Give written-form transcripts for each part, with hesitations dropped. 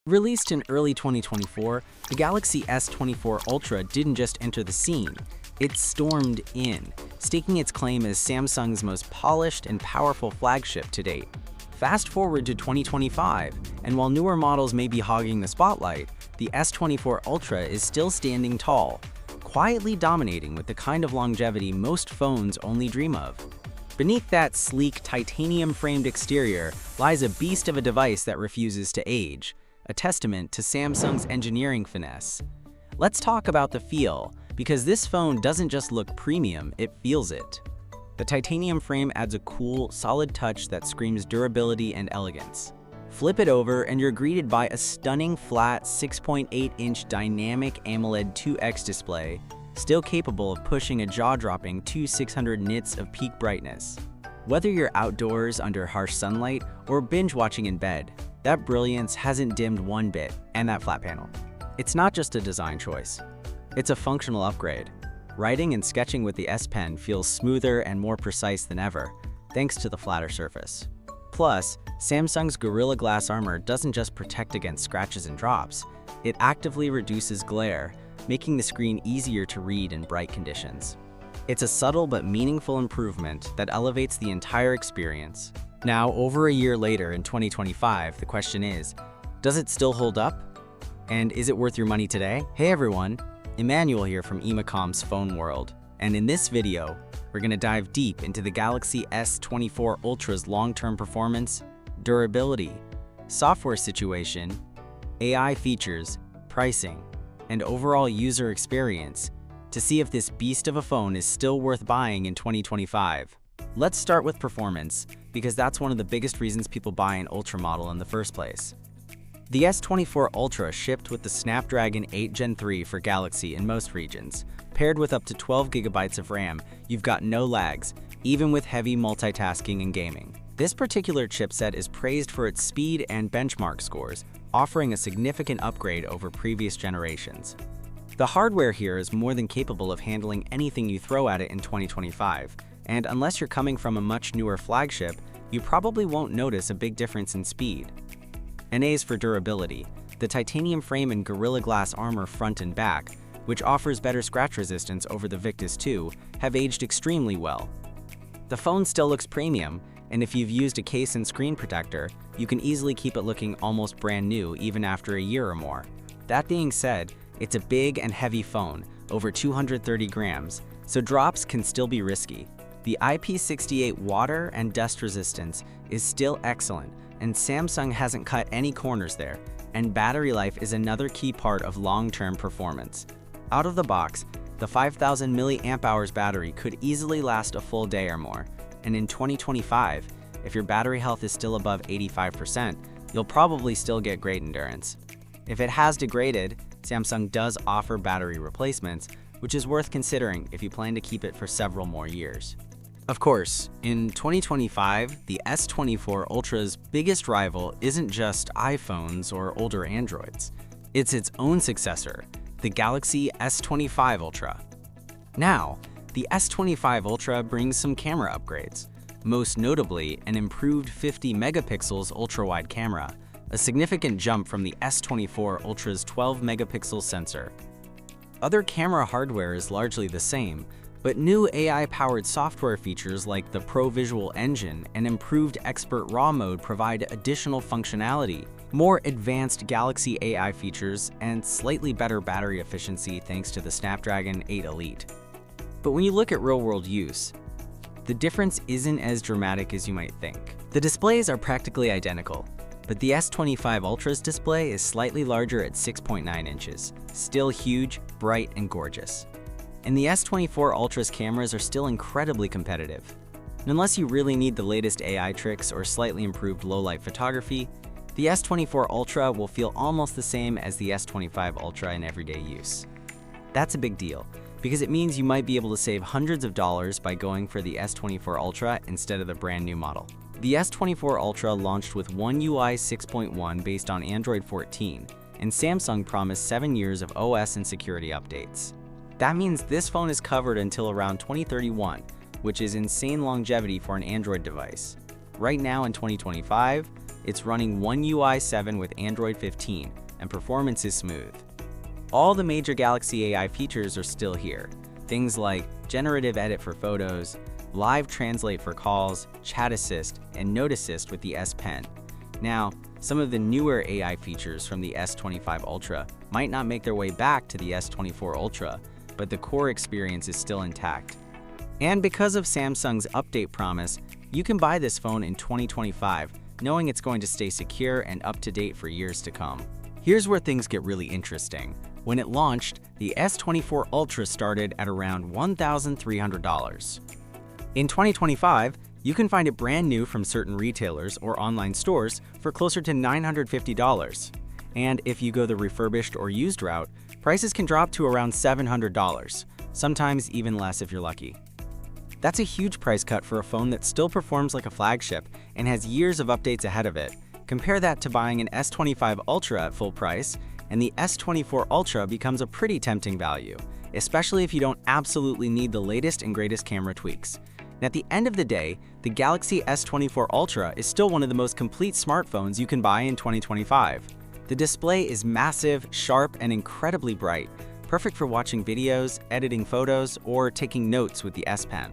Released in early 2024, the Galaxy S24 Ultra didn't just enter the scene, it stormed in, staking its claim as Samsung's most polished and powerful flagship to date. Fast forward to 2025, and while newer models may be hogging the spotlight, the S24 Ultra is still standing tall, quietly dominating with the kind of longevity most phones only dream of. Beneath that sleek, titanium-framed exterior lies a beast of a device that refuses to age, a testament to Samsung's engineering finesse. Let's talk about the feel, because this phone doesn't just look premium, it feels it. The titanium frame adds a cool, solid touch that screams durability and elegance. Flip it over and you're greeted by a stunning flat 6.8-inch dynamic AMOLED 2X display, still capable of pushing a jaw-dropping 2600 nits of peak brightness. Whether you're outdoors under harsh sunlight or binge-watching in bed, that brilliance hasn't dimmed one bit, and that flat panel. It's not just a design choice. It's a functional upgrade. Writing and sketching with the S Pen feels smoother and more precise than ever, thanks to the flatter surface. Plus, Samsung's Gorilla Glass armor doesn't just protect against scratches and drops, it actively reduces glare, making the screen easier to read in bright conditions. It's a subtle but meaningful improvement that elevates the entire experience. Now, over a year later in 2025, the question is, does it still hold up? And is it worth your money today? Hey everyone, Emmanuel here from Emacoms Phone World. And in this video, we're going to dive deep into the Galaxy S24 Ultra's long-term performance, durability, software situation, AI features, pricing, and overall user experience to see if this beast of a phone is still worth buying in 2025. Let's start with performance, because that's one of the biggest reasons people buy an Ultra model in the first place. The S24 Ultra shipped with the Snapdragon 8 Gen 3 for Galaxy in most regions. Paired with up to 12 GB of RAM, you've got no lags, even with heavy multitasking and gaming. This particular chipset is praised for its speed and benchmark scores, offering a significant upgrade over previous generations. The hardware here is more than capable of handling anything you throw at it in 2025, and unless you're coming from a much newer flagship, you probably won't notice a big difference in speed. And as for durability, the titanium frame and Gorilla Glass armor front and back, which offers better scratch resistance over the Victus 2, have aged extremely well. The phone still looks premium, and if you've used a case and screen protector, you can easily keep it looking almost brand new even after a year or more. That being said, it's a big and heavy phone, over 230 grams, so drops can still be risky. The IP68 water and dust resistance is still excellent, and Samsung hasn't cut any corners there, and battery life is another key part of long-term performance. Out of the box, the 5000 mAh battery could easily last a full day or more, and in 2025, if your battery health is still above 85%, you'll probably still get great endurance. If it has degraded, Samsung does offer battery replacements, which is worth considering if you plan to keep it for several more years. Of course, in 2025, the S24 Ultra's biggest rival isn't just iPhones or older Androids. It's its own successor, the Galaxy S25 Ultra. Now, the S25 Ultra brings some camera upgrades, most notably an improved 50 megapixels ultra-wide camera, a significant jump from the S24 Ultra's 12 megapixel sensor. Other camera hardware is largely the same, but new AI-powered software features like the Pro Visual Engine and improved Expert RAW mode provide additional functionality, more advanced Galaxy AI features, and slightly better battery efficiency thanks to the Snapdragon 8 Elite. But when you look at real-world use, the difference isn't as dramatic as you might think. The displays are practically identical, but the S25 Ultra's display is slightly larger at 6.9 inches, still huge, bright, and gorgeous. And the S24 Ultra's cameras are still incredibly competitive. And unless you really need the latest AI tricks or slightly improved low-light photography, the S24 Ultra will feel almost the same as the S25 Ultra in everyday use. That's a big deal, because it means you might be able to save hundreds of dollars by going for the S24 Ultra instead of the brand new model. The S24 Ultra launched with One UI 6.1 based on Android 14, and Samsung promised 7 years of OS and security updates. That means this phone is covered until around 2031, which is insane longevity for an Android device. Right now in 2025, It's running One UI 7 with Android 15, and performance is smooth. All the major Galaxy AI features are still here. Things like generative edit for photos, live translate for calls, chat assist, and note assist with the S Pen. Now, some of the newer AI features from the S25 Ultra might not make their way back to the S24 Ultra, but the core experience is still intact. And because of Samsung's update promise, you can buy this phone in 2025, knowing it's going to stay secure and up to date for years to come. Here's where things get really interesting. When it launched, the S24 Ultra started at around $1,300. In 2025, you can find it brand new from certain retailers or online stores for closer to $950. And if you go the refurbished or used route, prices can drop to around $700, sometimes even less if you're lucky. That's a huge price cut for a phone that still performs like a flagship and has years of updates ahead of it. Compare that to buying an S25 Ultra at full price, and the S24 Ultra becomes a pretty tempting value, especially if you don't absolutely need the latest and greatest camera tweaks. And at the end of the day, the Galaxy S24 Ultra is still one of the most complete smartphones you can buy in 2025. The display is massive, sharp, and incredibly bright, perfect for watching videos, editing photos, or taking notes with the S Pen.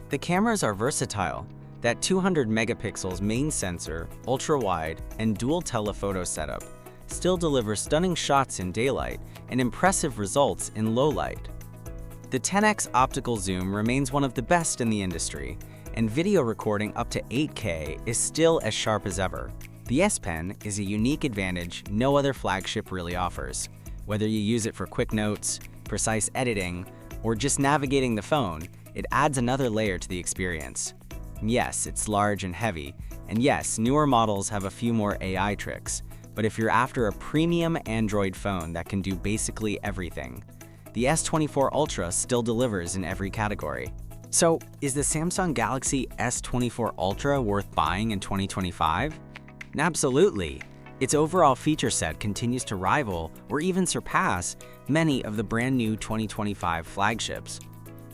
The cameras are versatile. That 200 megapixels main sensor, ultra-wide, and dual telephoto setup still delivers stunning shots in daylight and impressive results in low light. The 10x optical zoom remains one of the best in the industry, and video recording up to 8K is still as sharp as ever. The S Pen is a unique advantage no other flagship really offers. Whether you use it for quick notes, precise editing, or just navigating the phone, it adds another layer to the experience. Yes, it's large and heavy, and yes, newer models have a few more AI tricks, but if you're after a premium Android phone that can do basically everything, the S24 Ultra still delivers in every category. So, is the Samsung Galaxy S24 Ultra worth buying in 2025? Absolutely. Its overall feature set continues to rival or even surpass many of the brand new 2025 flagships.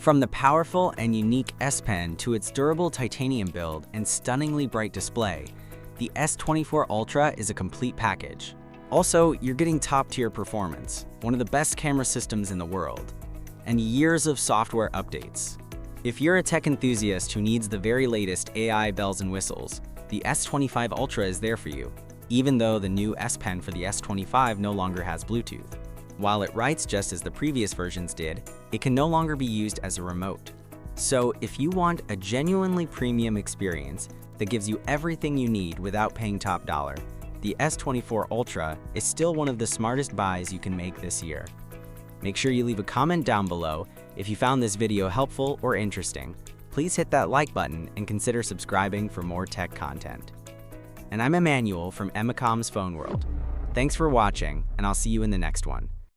From the powerful and unique S Pen to its durable titanium build and stunningly bright display, the S24 Ultra is a complete package. Also, you're getting top-tier performance, one of the best camera systems in the world, and years of software updates. If you're a tech enthusiast who needs the very latest AI bells and whistles, the S25 Ultra is there for you, even though the new S Pen for the S25 no longer has Bluetooth. While it writes just as the previous versions did, it can no longer be used as a remote. So if you want a genuinely premium experience that gives you everything you need without paying top dollar, the S24 Ultra is still one of the smartest buys you can make this year. Make sure you leave a comment down below if you found this video helpful or interesting. Please hit that like button and consider subscribing for more tech content. And I'm Emmanuel from Emacoms Phone World. Thanks for watching, and I'll see you in the next one.